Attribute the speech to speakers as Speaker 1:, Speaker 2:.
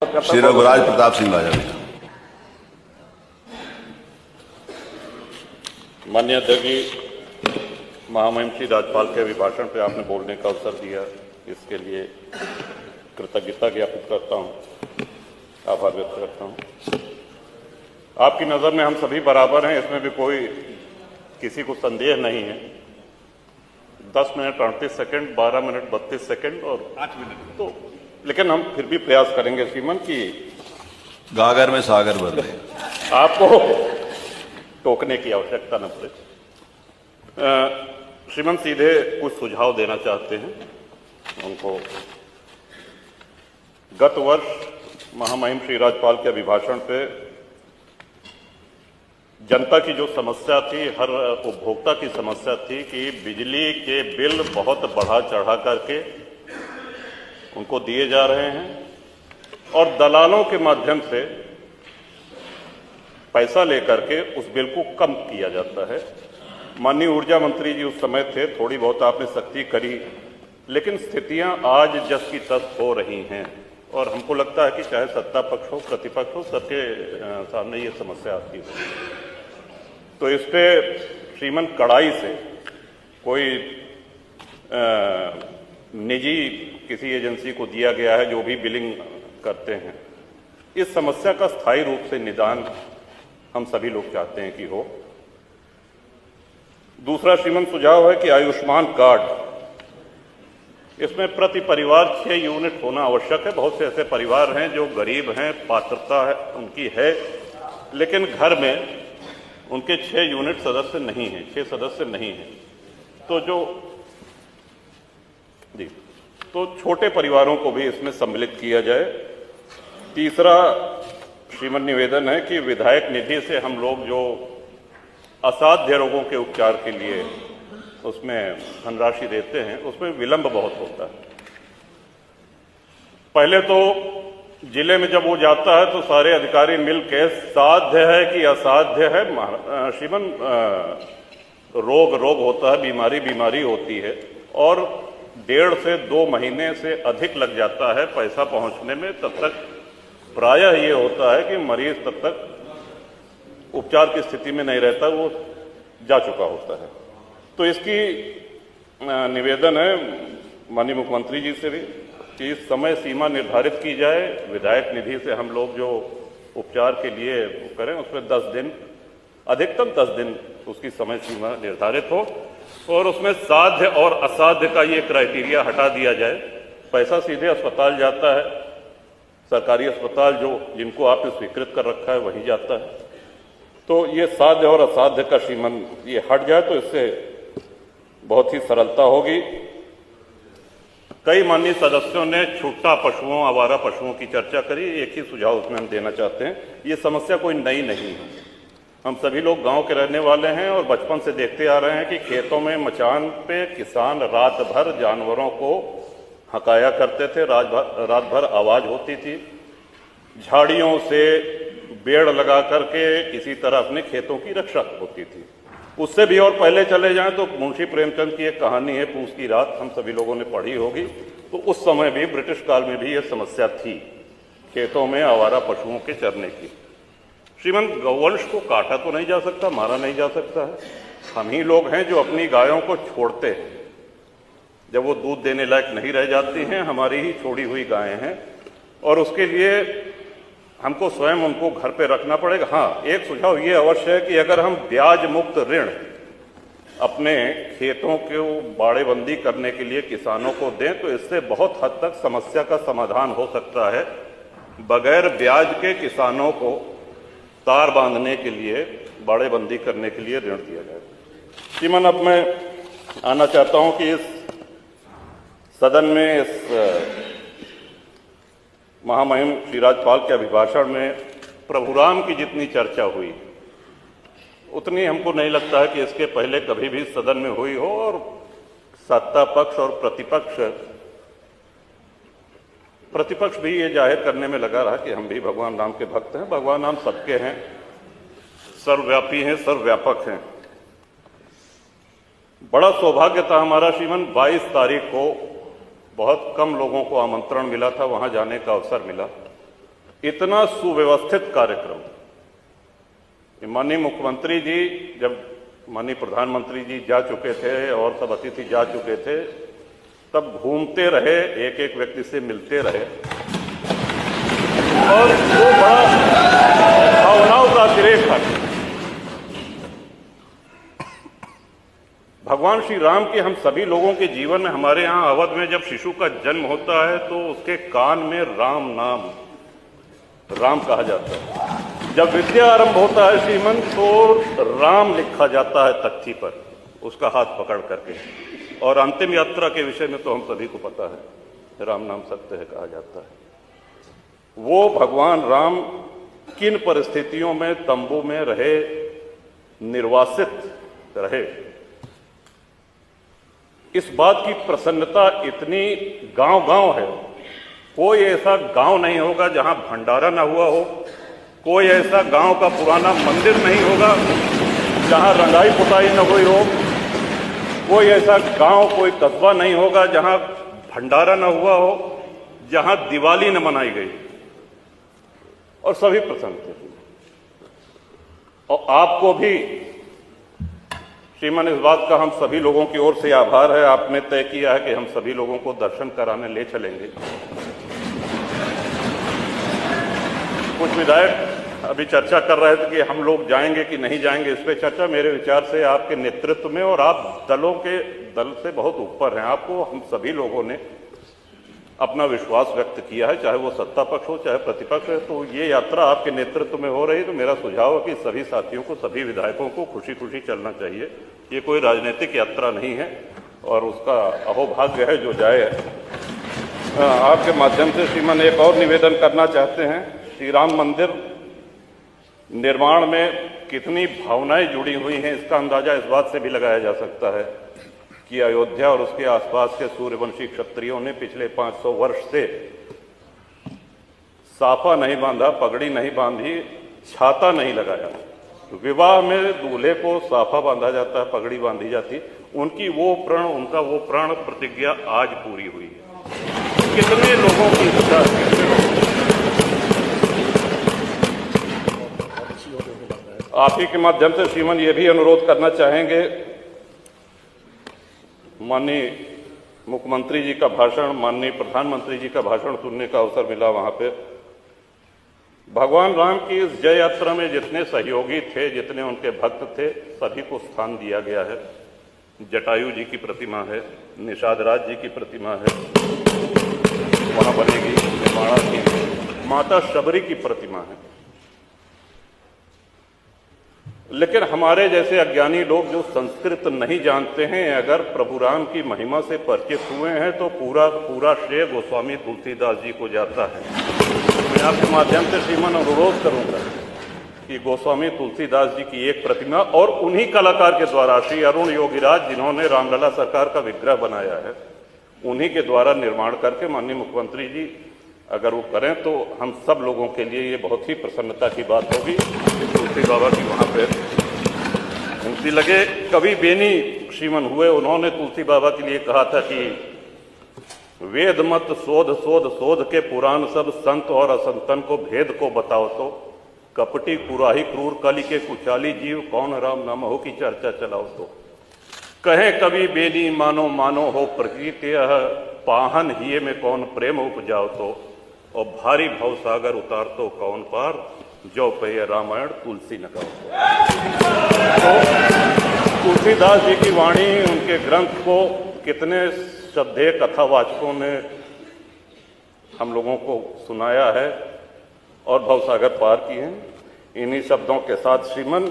Speaker 1: श्री रघुराज प्रताप सिंह राजा।
Speaker 2: माननीय अध्यक्ष, महामहिम श्री राज्यपाल के अभिभाषण पर आपने बोलने का अवसर दिया, इसके लिए कृतज्ञता ज्ञापित करता हूं, आभार व्यक्त करता हूं। आपकी नज़र में हम सभी बराबर हैं, इसमें भी कोई किसी को संदेह नहीं है। 10 मिनट 38 सेकंड, 12 मिनट 32 सेकंड और 8 मिनट, तो लेकिन हम फिर भी प्रयास करेंगे श्रीमान कि
Speaker 1: गागर में सागर भर दे।
Speaker 2: आपको टोकने की आवश्यकता न पड़े। श्रीमान सीधे कुछ सुझाव देना चाहते हैं उनको। गत वर्ष महामहिम श्री राज्यपाल के अभिभाषण पे जनता की जो समस्या थी, हर उपभोक्ता की समस्या थी कि बिजली के बिल बहुत बढ़ा चढ़ा करके उनको दिए जा रहे हैं और दलालों के माध्यम से पैसा लेकर के उस बिल को कम किया जाता है। माननीय ऊर्जा मंत्री जी उस समय थे, थोड़ी बहुत आपने सख्ती करी, लेकिन स्थितियां आज जस की तस हो रही हैं और हमको लगता है कि चाहे सत्ता पक्ष हो प्रतिपक्ष हो, सबके सामने ये समस्या आती है। तो इस पे श्रीमान कड़ाई से कोई निजी किसी एजेंसी को दिया गया है जो भी बिलिंग करते हैं, इस समस्या का स्थायी रूप से निदान हम सभी लोग चाहते हैं कि हो। दूसरा श्रीमान सुझाव है कि आयुष्मान कार्ड, इसमें प्रति परिवार 6 यूनिट होना आवश्यक है। बहुत से ऐसे परिवार हैं जो गरीब हैं, पात्रता है उनकी है, लेकिन घर में उनके 6 यूनिट सदस्य नहीं हैं, 6 सदस्य नहीं हैं। तो छोटे परिवारों को भी इसमें सम्मिलित किया जाए। तीसरा श्रीमान निवेदन है कि विधायक निधि से हम लोग जो असाध्य रोगों के उपचार के लिए उसमें धनराशि देते हैं, उसमें विलंब बहुत होता है। पहले तो जिले में जब वो जाता है तो सारे अधिकारी मिल के साध्य है कि असाध्य है, श्रीमान रोग होता है, बीमारी होती है और 1.5 से 2 महीने से अधिक लग जाता है पैसा पहुंचने में। तब तक प्रायः ये होता है कि मरीज तब तक उपचार की स्थिति में नहीं रहता, वो जा चुका होता है। तो इसकी निवेदन है माननीय मुख्यमंत्री जी से भी कि समय सीमा निर्धारित की जाए। विधायक निधि से हम लोग जो उपचार के लिए करें उसमें 10 दिन, अधिकतम 10 दिन उसकी समय सीमा निर्धारित हो और उसमें साध्य और असाध्य का ये क्राइटेरिया हटा दिया जाए। पैसा सीधे अस्पताल जाता है, सरकारी अस्पताल जो जिनको आपने स्वीकृत कर रखा है वहीं जाता है। तो ये साध्य और असाध्य का श्रीमान ये हट जाए तो इससे बहुत ही सरलता होगी। कई माननीय सदस्यों ने छुट्टा पशुओं, आवारा पशुओं की चर्चा करी। एक ही सुझाव उसमें हम देना चाहते हैं, ये समस्या कोई नई नहीं है। हम सभी लोग गांव के रहने वाले हैं और बचपन से देखते आ रहे हैं कि खेतों में मचान पे किसान रात भर जानवरों को हकाया करते थे, रात भर आवाज होती थी। झाड़ियों से बेड़ लगा करके किसी तरह अपने खेतों की रक्षा होती थी। उससे भी और पहले चले जाएं तो मुंशी प्रेमचंद की एक कहानी है पूस की रात, हम सभी लोगों ने पढ़ी होगी। तो उस समय भी ब्रिटिश काल में भी यह समस्या थी खेतों में आवारा पशुओं के चरने की। श्रीमान गौवंश को काटा तो नहीं जा सकता, मारा नहीं जा सकता है। हम ही लोग हैं जो अपनी गायों को छोड़ते हैं, जब वो दूध देने लायक नहीं रह जाती हैं, हमारी ही छोड़ी हुई गायें हैं और उसके लिए हमको स्वयं उनको घर पे रखना पड़ेगा। हाँ, एक सुझाव ये अवश्य है कि अगर हम ब्याज मुक्त ऋण अपने खेतों को बाड़ेबंदी करने के लिए किसानों को दें तो इससे बहुत हद तक समस्या का समाधान हो सकता है। बगैर ब्याज के किसानों को तार बांधने के लिए, बाड़ेबंदी करने के लिए ऋण दिया जाए। श्रीमान, अब मैं आना चाहता हूं कि इस सदन में इस महामहिम श्री राज्यपाल के अभिभाषण में प्रभुराम की जितनी चर्चा हुई उतनी हमको नहीं लगता है कि इसके पहले कभी भी सदन में हुई हो। और सत्ता पक्ष और प्रतिपक्ष भी ये जाहिर करने में लगा रहा कि हम भी भगवान राम के भक्त हैं। भगवान राम सबके हैं, सर्वव्यापी हैं, सर्वव्यापक हैं। बड़ा सौभाग्य था हमारा श्रीमान, 22 तारीख को बहुत कम लोगों को आमंत्रण मिला था, वहां जाने का अवसर मिला। इतना सुव्यवस्थित कार्यक्रम माननीय मुख्यमंत्री जी, जब माननीय प्रधानमंत्री जी जा चुके थे और सब अतिथि जा चुके थे, तब घूमते रहे, एक एक व्यक्ति से मिलते रहे और वो बड़ा भावनाओं का अतिरेक था। भगवान श्री राम के हम सभी लोगों के जीवन में, हमारे यहाँ अवध में जब शिशु का जन्म होता है तो उसके कान में राम नाम, राम कहा जाता है। जब विद्या आरंभ होता है श्रीमन, तो राम लिखा जाता है तख्ती पर, उसका हाथ पकड़ करके। और अंतिम यात्रा के विषय में तो हम सभी को पता है, राम नाम सत्य है कहा जाता है। वो भगवान राम किन परिस्थितियों में तंबू में रहे, निर्वासित रहे, इस बात की प्रसन्नता इतनी गांव-गांव है। कोई ऐसा गांव नहीं होगा जहां भंडारा ना हुआ हो, कोई ऐसा गांव का पुराना मंदिर नहीं होगा जहां रंगाई पुताई न हुई हो, कोई ऐसा गांव, कोई कस्बा नहीं होगा जहां भंडारा न हुआ हो, जहां दिवाली न मनाई गई। और सभी प्रसन्न थे। और आपको भी श्रीमान इस बात का हम सभी लोगों की ओर से आभार है, आपने तय किया है कि हम सभी लोगों को दर्शन कराने ले चलेंगे। कुछ विधायक अभी चर्चा कर रहे थे कि हम लोग जाएंगे कि नहीं जाएंगे, इस पे चर्चा मेरे विचार से आपके नेतृत्व में, और आप दल से बहुत ऊपर हैं, आपको हम सभी लोगों ने अपना विश्वास व्यक्त किया है, चाहे वो सत्ता पक्ष हो चाहे प्रतिपक्ष है। तो ये यात्रा आपके नेतृत्व में हो रही, तो मेरा सुझाव है कि सभी साथियों को, सभी विधायकों को खुशी खुशी चलना चाहिए। ये कोई राजनीतिक यात्रा नहीं है और उसका अहोभाग्य है जो जाए। आपके माध्यम से श्रीमान एक और निवेदन करना चाहते हैं। श्री राम मंदिर निर्माण में कितनी भावनाएं जुड़ी हुई हैं, इसका अंदाजा इस बात से भी लगाया जा सकता है कि अयोध्या और उसके आसपास के सूर्यवंशी क्षत्रियों ने पिछले 500 वर्ष से साफा नहीं बांधा, पगड़ी नहीं बांधी, छाता नहीं लगाया। विवाह में दूल्हे को साफा बांधा जाता है, पगड़ी बांधी जाती, उनका वो प्रण प्रतिज्ञा आज पूरी हुई है। कितने लोगों की इच्छा, आप ही के माध्यम से श्रीमान ये भी अनुरोध करना चाहेंगे, माननीय मुख्यमंत्री जी का भाषण, माननीय प्रधानमंत्री जी का भाषण सुनने का अवसर मिला। वहां पे भगवान राम की इस जय यात्रा में जितने सहयोगी थे, जितने उनके भक्त थे, सभी को स्थान दिया गया है। जटायु जी की प्रतिमा है, निषाद राज जी की प्रतिमा है, वहां बनेगी निर्माणा की, माता शबरी की प्रतिमा है। लेकिन हमारे जैसे अज्ञानी लोग जो संस्कृत नहीं जानते हैं, अगर प्रभु राम की महिमा से परिचित हुए हैं तो पूरा श्रेय गोस्वामी तुलसीदास जी को जाता है। मैं आपके माध्यम से श्रीमान अनुरोध करूंगा कि गोस्वामी तुलसीदास जी की एक प्रतिमा, और उन्हीं कलाकार के द्वारा, श्री अरुण योगीराज जिन्होंने रामलला सरकार का विग्रह बनाया है, उन्हीं के द्वारा निर्माण करके माननीय मुख्यमंत्री जी अगर वो करें तो हम सब लोगों के लिए ये बहुत ही प्रसन्नता की बात होगी कि तुलसी बाबा की वहाँ पे मूर्ति लगे। कवि बेनी श्रीमन हुए, उन्होंने तुलसी बाबा के लिए कहा था कि वेद मत शोध शोध शोध के पुराण सब, संत और असंतन को भेद को बताओ तो, कपटी कुराही क्रूर कली के कुचाली जीव, कौन राम नाम हो की चर्चा चलाओ तो। कहे कवि बेनी मानो मानो हो प्रकृति, पाहन हिये में कौन प्रेम उपजाओ तो, और भारी भव सागर उतार तो कौन पार, जो पे रामायण तुलसी न गाओ। तो तुलसीदास जी की वाणी, उनके ग्रंथ को कितने श्रद्धेय कथावाचकों ने हम लोगों को सुनाया है और भवसागर पार किए हैं। इन्हीं शब्दों के साथ श्रीमन